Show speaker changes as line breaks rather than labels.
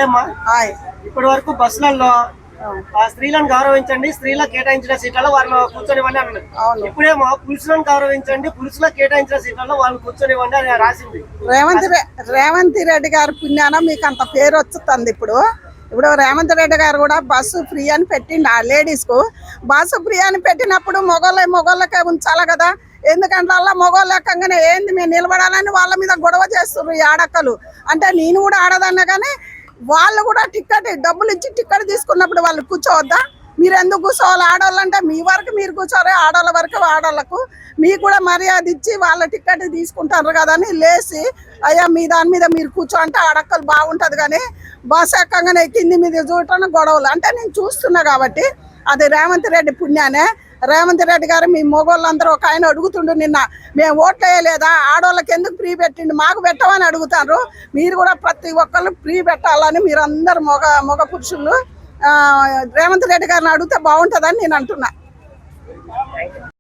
అమ్మా
హాయ్.
ఇప్పటి వరకు బస్సులలో స్త్రీలను గౌరవించండి, స్త్రీలకు కేటాయించిన సీట్లలో వాళ్ళని కూర్చొనివ్వండి అన్నది. ఇప్పుడేమో పురుషులను గౌరవించండి, పురుషులకు కేటాయించిన సీట్లలో వాళ్ళని కూర్చొనివ్వండి అని రాసింది.
రేవంత్ రెడ్డి గారి పుణ్యాన మీకు అంత పేరు వస్తుంది. ఇప్పుడు రేవంత్ రెడ్డి గారు కూడా బస్సు ఫ్రీ అని పెట్టిండు. ఆ లేడీస్ కు బస్సు ఫ్రీ అని పెట్టినప్పుడు మొగోళ్ళకే ఉంచాలి కదా. ఎందుకంటే అలా మొగోళ్ళు ఎక్కగానే ఏంది మేము నిలబడాలని వాళ్ళ మీద గొడవ చేస్తున్నారు ఈ ఆడక్కలు. అంటే నేను కూడా ఆడదన్నా కానీ వాళ్ళు కూడా డబ్బులు ఇచ్చి టికెట్ తీసుకున్నప్పుడు వాళ్ళు కూర్చోవద్దా? మీరు ఎందుకు కూర్చోవాలి? ఆడవాళ్ళు అంటే మీ వరకు మీరు కూర్చోరే, ఆడవాళ్ళ వరకు ఆడవాళ్ళకు మీకు కూడా మర్యాద ఇచ్చి వాళ్ళ టికెట్ తీసుకుంటారు కదా అని లేచి అయ్యా మీ దాని మీద మీరు కూర్చో అంటే ఆడక్కలు బాగుంటుంది. కానీ బస్సు ఎక్కగానే కింది మీద చూడటం గొడవలు అంటే నేను చూస్తున్నా కాబట్టి అది రేవంత్ రెడ్డి పుణ్యానే. రేవంత్ రెడ్డి గారు మీ మొగోళ్ళందరూ ఒక ఆయన అడుగుతుండు నిన్న, మేము ఓట్లు వేయలేదా, ఆడవాళ్ళకి ఎందుకు ఫ్రీ పెట్టిండు, మాకు పెట్టమని అడుగుతారు. మీరు కూడా ప్రతి ఒక్కళ్ళు ఫ్రీ పెట్టాలని మీరు అందరు మగ పురుషులు రేవంత్ రెడ్డి గారిని అడిగితే బాగుంటుందని నేను అంటున్నా.